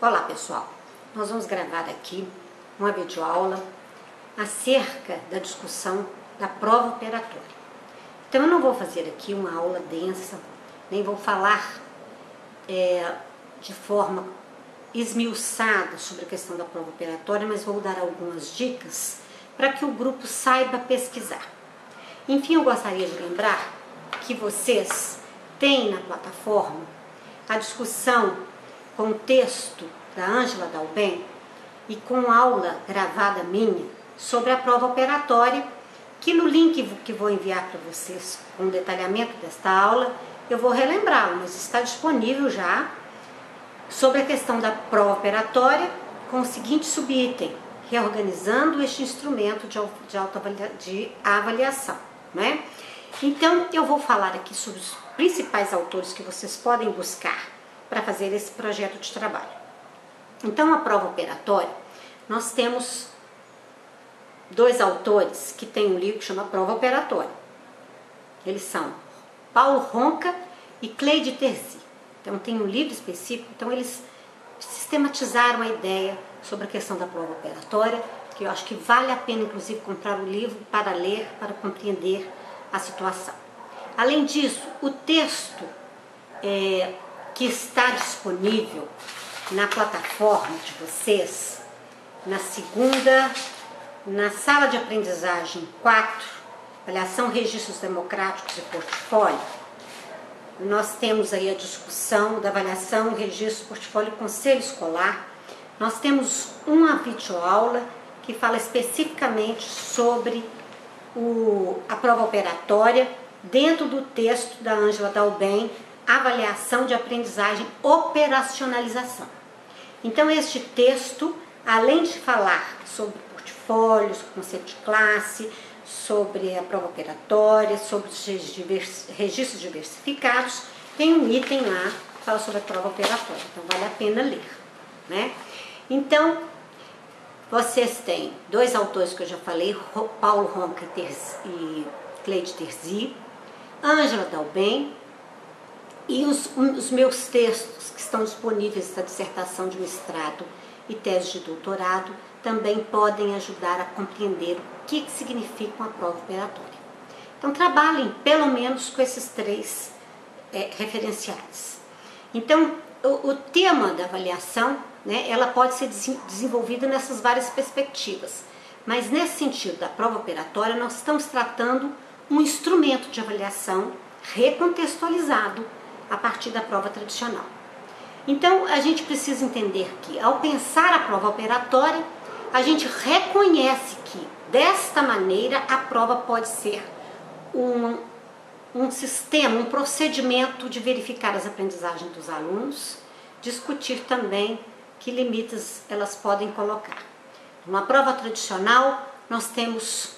Olá pessoal, nós vamos gravar aqui uma videoaula acerca da discussão da prova operatória. Então eu não vou fazer aqui uma aula densa, nem vou falar de forma esmiuçada sobre a questão da prova operatória, mas vou dar algumas dicas para que o grupo saiba pesquisar. Enfim, eu gostaria de lembrar que vocês têm na plataforma a discussão com o texto da Ângela Dalben e com aula gravada minha sobre a prova operatória, que no link que vou enviar para vocês com o detalhamento desta aula, eu vou relembrá-lo, mas está disponível já sobre a questão da prova operatória com o seguinte subitem: reorganizando este instrumento de avaliação, né? Então, eu vou falar aqui sobre os principais autores que vocês podem buscar para fazer esse projeto de trabalho. Então, a prova operatória, nós temos dois autores que têm um livro que chama Prova Operatória. Eles são Paulo Ronca e Cleide Terzi. Então, tem um livro específico, então eles sistematizaram a ideia sobre a questão da prova operatória, que eu acho que vale a pena, inclusive, comprar o livro para ler, para compreender a situação. Além disso, o texto que está disponível na plataforma de vocês, na sala de aprendizagem 4, avaliação, registros democráticos e portfólio, nós temos aí a discussão da avaliação, registro, portfólio e conselho escolar. Nós temos uma videoaula que fala especificamente sobre a prova operatória dentro do texto da Ângela Dalben, avaliação de aprendizagem, operacionalização. Então, este texto, além de falar sobre portfólios, conceito de classe, sobre a prova operatória, sobre os registros diversificados, tem um item lá que fala sobre a prova operatória. Então, vale a pena ler, né? Então, vocês têm dois autores que eu já falei, Paulo Ronca e Cleide Terzi, Ângela Dalben, e os meus textos que estão disponíveis da dissertação de mestrado e tese de doutorado também podem ajudar a compreender o que significa uma prova operatória. Então, trabalhem pelo menos com esses três referenciais. Então, o tema da avaliação, né, ela pode ser desenvolvida nessas várias perspectivas, mas nesse sentido da prova operatória, nós estamos tratando um instrumento de avaliação recontextualizado a partir da prova tradicional. Então, a gente precisa entender que, ao pensar a prova operatória, a gente reconhece que, desta maneira, a prova pode ser um sistema, um procedimento de verificar as aprendizagens dos alunos, discutir também que limites elas podem colocar. Numa prova tradicional, nós temos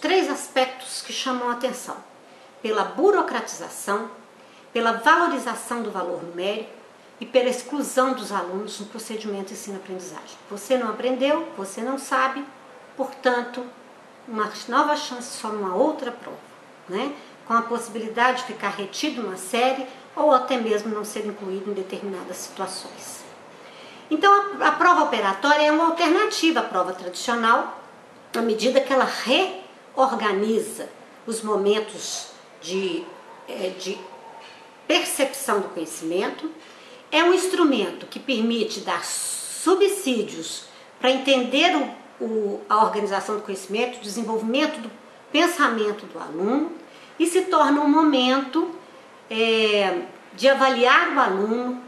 três aspectos que chamam a atenção: pela burocratização, pela valorização do valor numérico e pela exclusão dos alunos no procedimento de ensino-aprendizagem. Você não aprendeu, você não sabe, portanto, uma nova chance só numa outra prova, né? Com a possibilidade de ficar retido numa série ou até mesmo não ser incluído em determinadas situações. Então, a prova operatória é uma alternativa à prova tradicional, à medida que ela reorganiza os momentos de percepção do conhecimento. É um instrumento que permite dar subsídios para entender a organização do conhecimento, o desenvolvimento do pensamento do aluno, e se torna um momento de avaliar o aluno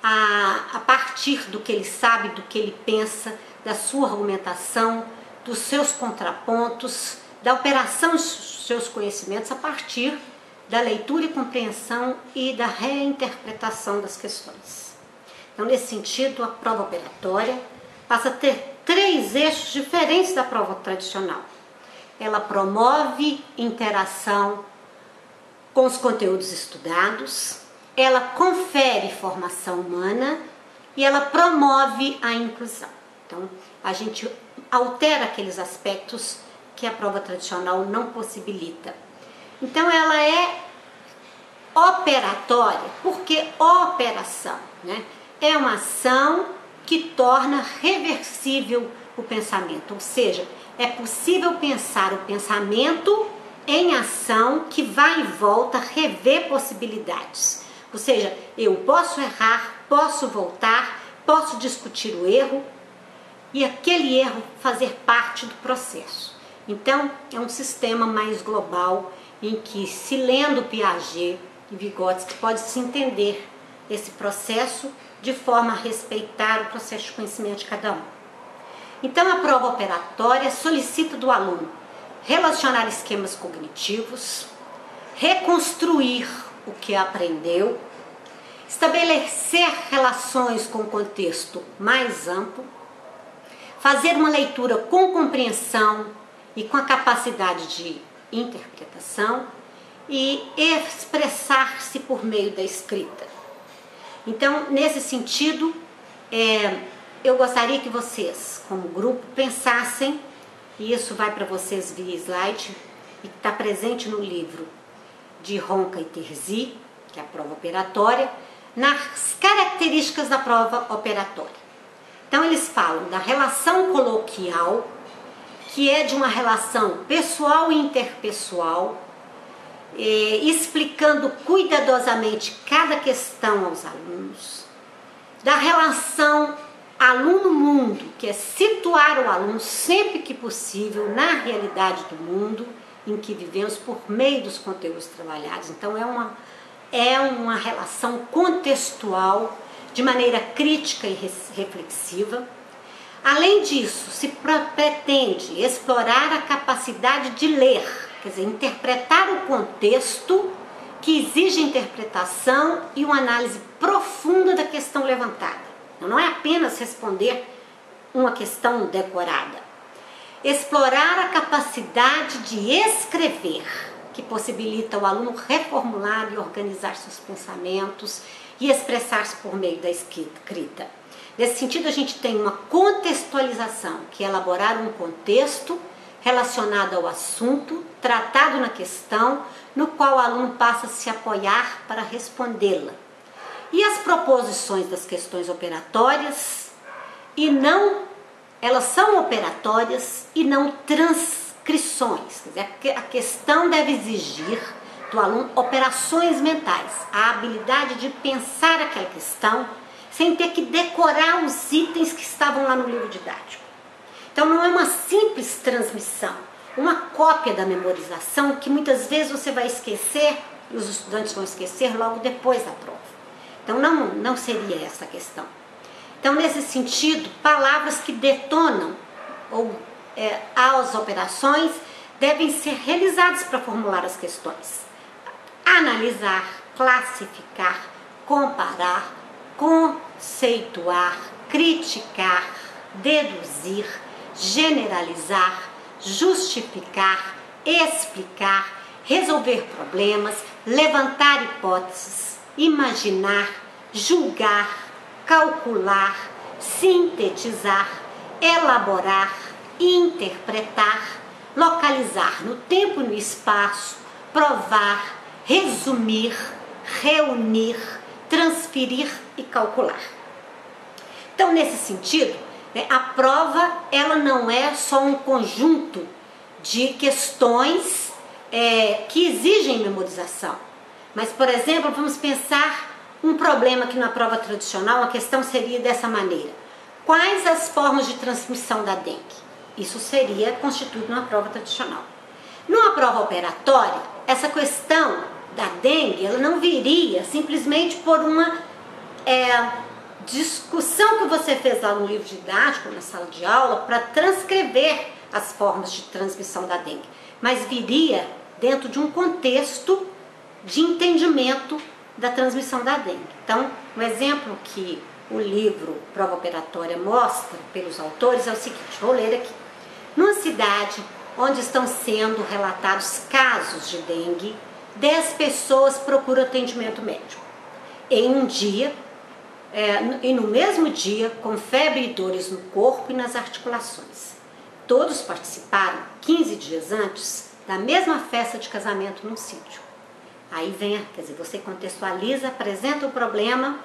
a partir do que ele sabe, do que ele pensa, da sua argumentação, dos seus contrapontos, da operação dos seus conhecimentos a partir da leitura e compreensão e da reinterpretação das questões. Então, nesse sentido, a prova operatória passa a ter três eixos diferentes da prova tradicional. Ela promove interação com os conteúdos estudados, ela confere formação humana e ela promove a inclusão. Então, a gente altera aqueles aspectos que a prova tradicional não possibilita. Então, ela é operatória, porque operação, né? é uma ação que torna reversível o pensamento, ou seja, é possível pensar o pensamento em ação que vai e volta, rever possibilidades. Ou seja, eu posso errar, posso voltar, posso discutir o erro e aquele erro fazer parte do processo. Então, é um sistema mais global em que, se lendo Piaget e Vygotsky, pode-se entender esse processo de forma a respeitar o processo de conhecimento de cada um. Então, a prova operatória solicita do aluno relacionar esquemas cognitivos, reconstruir o que aprendeu, estabelecer relações com o contexto mais amplo, fazer uma leitura com compreensão e com a capacidade de interpretação e expressar-se por meio da escrita. Então, nesse sentido, eu gostaria que vocês, como grupo, pensassem, e isso vai para vocês via slide, e está presente no livro de Ronca e Terzi, que é a prova operatória, nas características da prova operatória. Então, eles falam da relação coloquial, que é de uma relação pessoal e interpessoal, explicando cuidadosamente cada questão aos alunos, da relação aluno-mundo, que é situar o aluno sempre que possível na realidade do mundo em que vivemos por meio dos conteúdos trabalhados. Então, é uma relação contextual, de maneira crítica e reflexiva. Além disso, se pretende explorar a capacidade de ler, quer dizer, interpretar o contexto que exige interpretação e uma análise profunda da questão levantada. Então, não é apenas responder uma questão decorada. Explorar a capacidade de escrever, que possibilita o aluno reformular e organizar seus pensamentos e expressar-se por meio da escrita. Nesse sentido, a gente tem uma contextualização, que é elaborar um contexto relacionado ao assunto, tratado na questão, no qual o aluno passa a se apoiar para respondê-la. E as proposições das questões operatórias, elas são operatórias e não transcrições. Quer dizer, a questão deve exigir do aluno operações mentais, a habilidade de pensar aquela questão sem ter que decorar os itens que estavam lá no livro didático. Então, não é uma simples transmissão, uma cópia da memorização que muitas vezes você vai esquecer e os estudantes vão esquecer logo depois da prova. Então, não seria essa a questão. Então, nesse sentido, palavras que detonam as operações devem ser realizadas para formular as questões. Analisar, classificar, comparar, conceituar, criticar, deduzir, generalizar, justificar, explicar, resolver problemas, levantar hipóteses, imaginar, julgar, calcular, sintetizar, elaborar, interpretar, localizar no tempo e no espaço, provar, resumir, reunir, transferir e calcular. Então, nesse sentido, a prova ela não é só um conjunto de questões que exigem memorização. Mas, por exemplo, vamos pensar um problema que na prova tradicional a questão seria dessa maneira. Quais as formas de transmissão da dengue? Isso seria constituído numa prova tradicional. Numa prova operatória, essa questão da dengue ela não viria simplesmente por uma discussão que você fez lá no livro didático, na sala de aula, para transcrever as formas de transmissão da dengue, mas viria dentro de um contexto de entendimento da transmissão da dengue. Então, um exemplo que o livro Prova Operatória mostra pelos autores é o seguinte, vou ler aqui. Numa cidade onde estão sendo relatados casos de dengue, 10 pessoas procuram atendimento médico. Em um dia, e no mesmo dia, com febre e dores no corpo e nas articulações. Todos participaram 15 dias antes da mesma festa de casamento num sítio. Aí vem, quer dizer, você contextualiza, apresenta o problema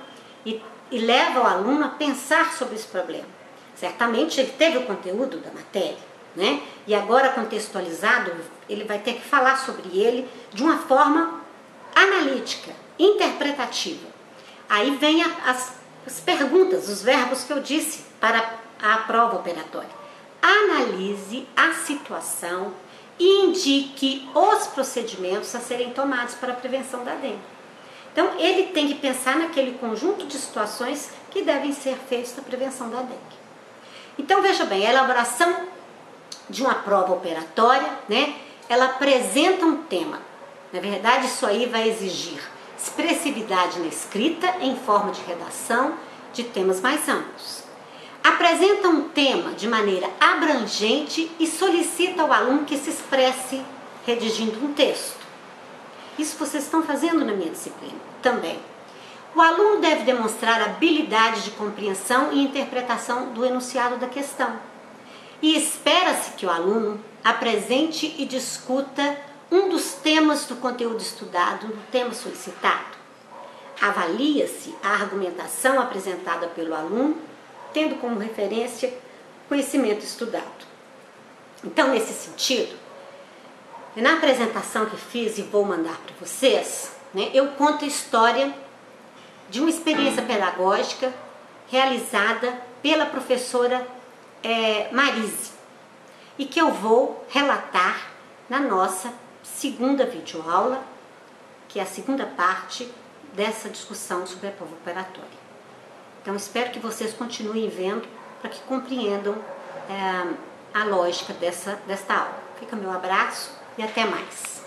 e e leva o aluno a pensar sobre esse problema. Certamente ele teve o conteúdo da matéria, né? E agora contextualizado, ele vai ter que falar sobre ele de uma forma analítica, interpretativa. Aí vem as perguntas, os verbos que eu disse para a prova operatória. Analise a situação e indique os procedimentos a serem tomados para a prevenção da dengue. Então, ele tem que pensar naquele conjunto de situações que devem ser feitas para a prevenção da dengue. Então, veja bem, a elaboração de uma prova operatória, né, ela apresenta um tema. Na verdade, isso aí vai exigir expressividade na escrita em forma de redação de temas mais amplos. Apresenta um tema de maneira abrangente e solicita ao aluno que se expresse redigindo um texto. Isso vocês estão fazendo na minha disciplina também. O aluno deve demonstrar habilidade de compreensão e interpretação do enunciado da questão. E espera-se que o aluno apresente e discuta um dos temas do conteúdo estudado no tema solicitado. Avalia-se a argumentação apresentada pelo aluno, tendo como referência o conhecimento estudado. Então, nesse sentido, na apresentação que fiz e vou mandar para vocês, né, eu conto a história de uma experiência pedagógica realizada pela professora Marise e que eu vou relatar na nossa segunda videoaula, que é a segunda parte dessa discussão sobre a prova operatória. Então, espero que vocês continuem vendo para que compreendam a lógica desta aula. Fica meu abraço e até mais.